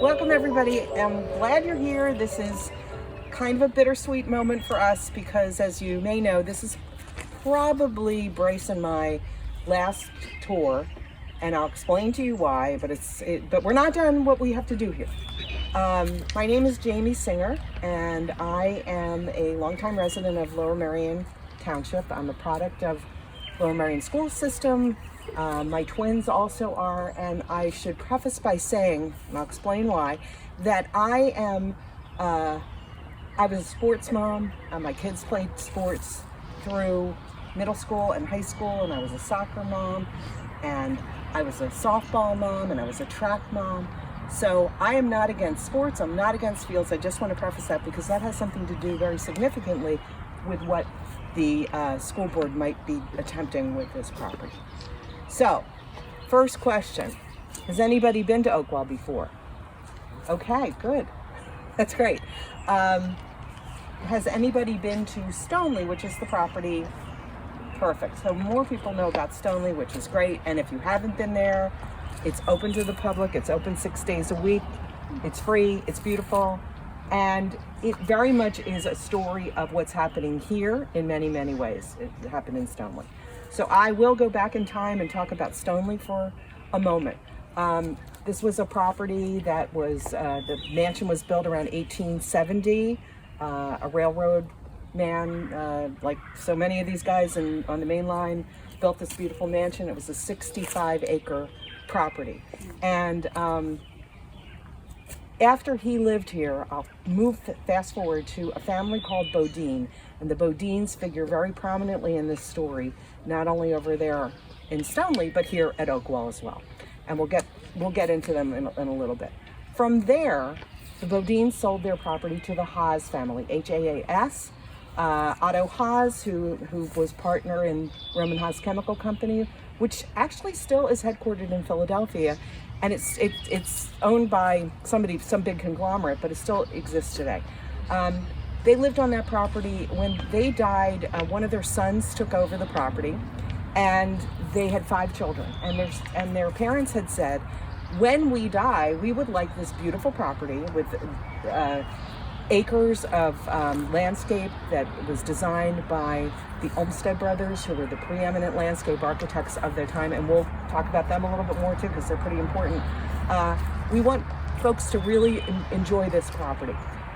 Welcome everybody. I'm glad you're here. This is kind of a bittersweet moment for us because, as you may know, this is probably Bryce and my last tour, and I'll explain to you why, but we're not done what we have to do here. My name is Jamie Singer, and I am a longtime resident of Lower Merion Township. I'm a product of Lower Merion School System. My twins also are, and I should preface by saying, and I'll explain why, that I was a sports mom. My kids played sports through middle school and high school, and I was a soccer mom, and I was a softball mom, and I was a track mom. So I am not against sports, I'm not against fields. I just want to preface that because that has something to do very significantly with what the school board might be attempting with this property. So, first question, has anybody been to Oakwell before? Okay, good, that's great. Has anybody been to Stoneleigh, which is the property? Perfect, so more people know about Stoneleigh, which is great, and if you haven't been there, it's open to the public, it's open 6 days a week, it's free, it's beautiful, and it very much is a story of what's happening here in many, many ways. It happened in Stoneleigh. So I will go back in time and talk about Stoneleigh for a moment. This was a property that was, the mansion was built around 1870. A railroad man, like so many of these guys on the main line, built this beautiful mansion. It was a 65-acre property. And after he lived here, I'll move fast forward to a family called Bodine, and the Bodines figure very prominently in this story, not only over there in Stoneleigh, but here at Oakwell as well. And we'll get into them in a little bit. From there, the Bodines sold their property to the Haas family, H-A-A-S. Otto Haas, who was partner in Roman Haas Chemical Company, which actually still is headquartered in Philadelphia, and it's owned by some big conglomerate, but it still exists today. They lived on that property. When they died, one of their sons took over the property, and they had 5 children. And their parents had said, when we die, we would like this beautiful property with acres of landscape that was designed by the Olmsted brothers, who were the preeminent landscape architects of their time, and we'll talk about them a little bit more too because they're pretty important. We want folks to really enjoy this property.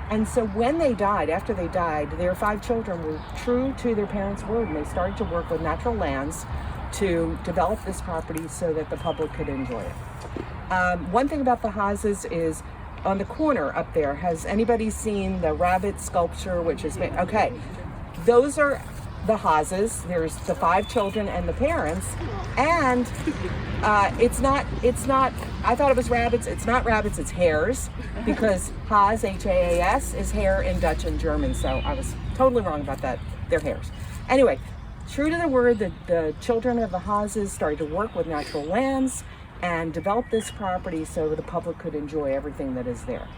And so when they died, after they died, their 5 children were true to their parents' word, and they started to work with natural lands to develop this property so that the public could enjoy it. One thing about the Haases is, on the corner up there, has anybody seen the rabbit sculpture, which is made? Okay, those are the Haases. There's the 5 children and the parents, and it's not, I thought it was rabbits. It's not rabbits, it's hares, because Haas, H-A-A-S, is hare in Dutch and German, so I was totally wrong about that. They're hares. Anyway, true to their word, the children of the Haases started to work with natural lands and develop this property so the public could enjoy everything that is there.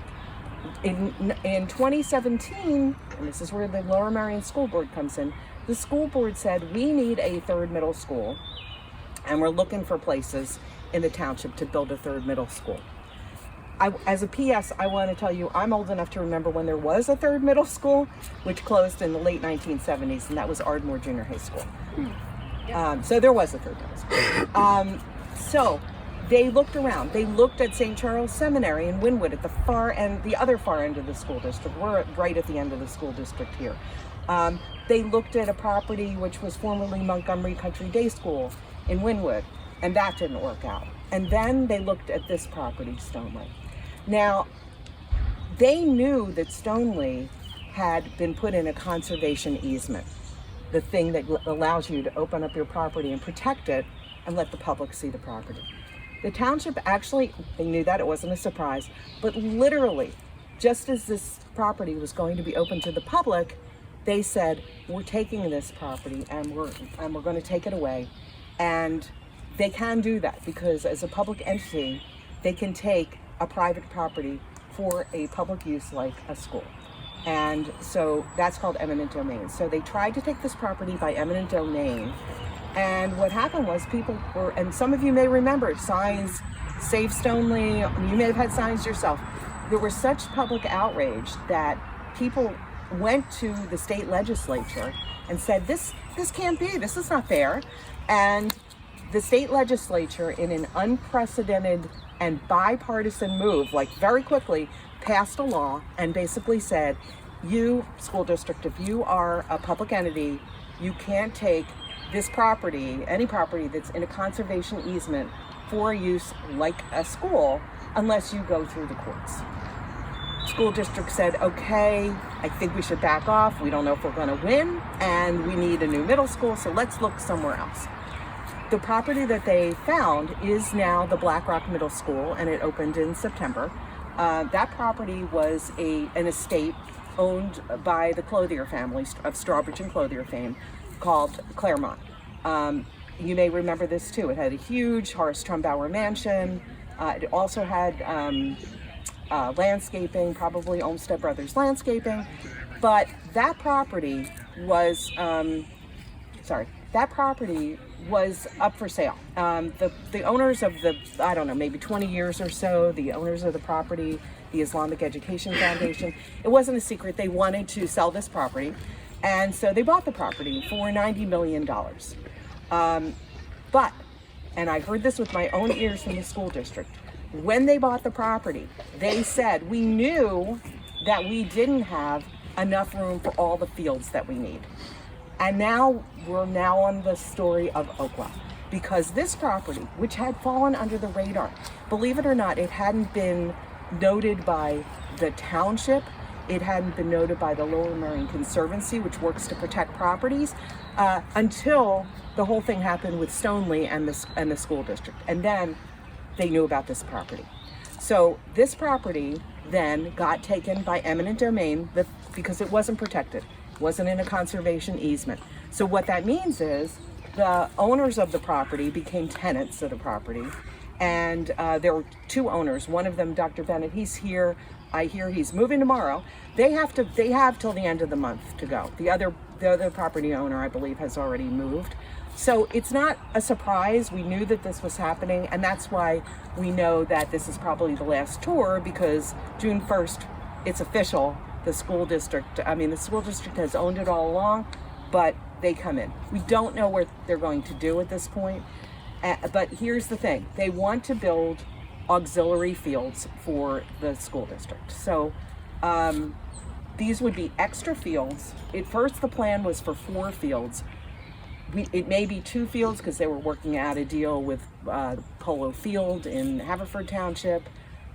In 2017, and this is where the Lower Merion School Board comes in, the school board said, we need a 3rd middle school, and we're looking for places in the township to build a 3rd middle school. As a PS, I want to tell you, I'm old enough to remember when there was a 3rd middle school, which closed in the late 1970s, and that was Ardmore Junior High School. So there was a 3rd middle school. So they looked around. They looked at St. Charles Seminary in Wynwood at the far end, the other far end of the school district. We're right at the end of the school district here. They looked at a property which was formerly Montgomery Country Day School in Wynwood, and that didn't work out. And then they looked at this property, Stoneleigh. Now, they knew that Stoneleigh had been put in a conservation easement, the thing that allows you to open up your property and protect it and let the public see the property. The township actually, they knew that, it wasn't a surprise, but literally, just as this property was going to be open to the public, they said, we're taking this property and we're going to take it away. And they can do that because as a public entity, they can take a private property for a public use like a school. And so that's called eminent domain. So they tried to take this property by eminent domain. And what happened was people were, and some of you may remember signs, Save Stoneleigh, you may have had signs yourself. there was such public outrage that people went to the state legislature and said, this can't be, this is not fair. And the state legislature, in an unprecedented and bipartisan move, like very quickly, passed a law and basically said, you, school district, if you are a public entity, you can't take this property, any property that's in a conservation easement for use like a school, unless you go through the courts. School district said, okay, I think we should back off. We don't know if we're going to win, and we need a new middle school, so let's look somewhere else. The property that they found is now the Black Rock Middle School, and it opened in September. That property was an estate owned by the Clothier family of Strawbridge and Clothier fame, called Claremont. You may remember this too. It had a huge Horace Trumbauer mansion. It also had landscaping, probably Olmsted Brothers landscaping. But that property was, up for sale. The owners of I don't know, maybe 20 years or so, the owners of the property, the Islamic Education Foundation, it wasn't a secret, they wanted to sell this property. And so they bought the property for $90 million. But, and I heard this with my own ears from the school district, when they bought the property, they said, we knew that we didn't have enough room for all the fields that we need. And now we're on the story of Oakwell, because this property, which had fallen under the radar, believe it or not, it hadn't been noted by the township. It hadn't been noted by the Lower Merion Conservancy, which works to protect properties, until the whole thing happened with Stoneleigh and the school district. And then they knew about this property. So this property then got taken by eminent domain because it wasn't protected. It wasn't in a conservation easement. So what that means is the owners of the property became tenants of the property. And there were two owners. One of them, Dr. Bennett, he's here. I hear he's moving tomorrow. They have till the end of the month to go. The other property owner, I believe, has already moved. So it's not a surprise. We knew that this was happening, and that's why we know that this is probably the last tour, because June 1st, it's official. The school district has owned it all along, but they come in. We don't know what they're going to do at this point. But here's the thing, they want to build auxiliary fields for the school district. So these would be extra fields. At first the plan was for 4 fields. It may be 2 fields because they were working out a deal with Polo Field in Haverford Township.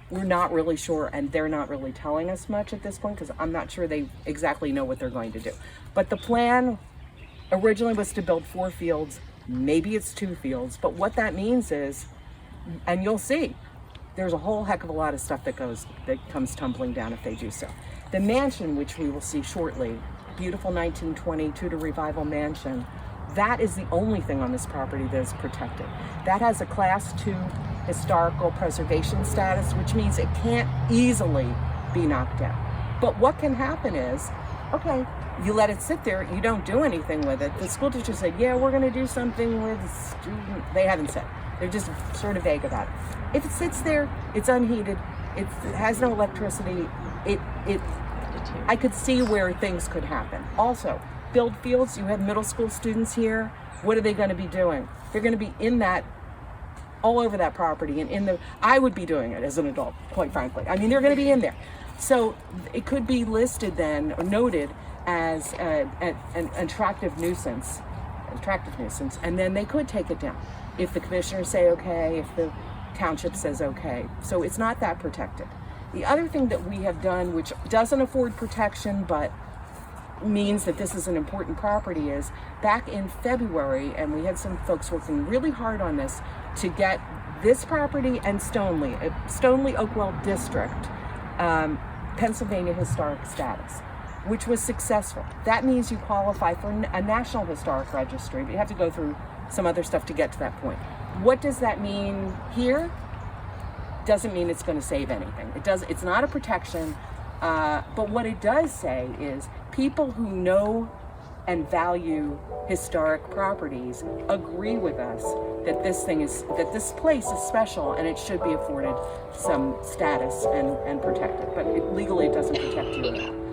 We're not really sure, and they're not really telling us much at this point because I'm not sure they exactly know what they're going to do. But the plan originally was to build 4 fields. Maybe it's 2 fields, but what that means is, and you'll see, there's a whole heck of a lot of stuff that comes tumbling down if they do so. The mansion, which we will see shortly, beautiful 1920 Tudor Revival mansion, that is the only thing on this property that is protected. That has a Class 2 historical preservation status, which means it can't easily be knocked down. But what can happen is, okay, you let it sit there, you don't do anything with it. The school teacher said, yeah, we're going to do something with student. They haven't said. They're just sort of vague about it. If it sits there, it's unheated, it has no electricity, I could see where things could happen. Also, build fields, you have middle school students here. What are they going to be doing? They're going to be in that, all over that property, and I would be doing it as an adult, quite frankly. I mean, they're going to be in there. So it could be listed then, or noted as an attractive nuisance, and then they could take it down if the commissioners say okay, if the township says okay. So it's not that protected. The other thing that we have done, which doesn't afford protection but means that this is an important property, is back in February, and we had some folks working really hard on this to get this property and Stoneleigh Oakwell District Pennsylvania historic status, which was successful. That means you qualify for a National Historic Registry, but you have to go through some other stuff to get to that point. What does that mean here? Doesn't mean it's going to save anything. It's not a protection, but what it does say is people who know and value historic properties agree with us that this place is special and it should be afforded some status and protected. But legally it doesn't protect you at all.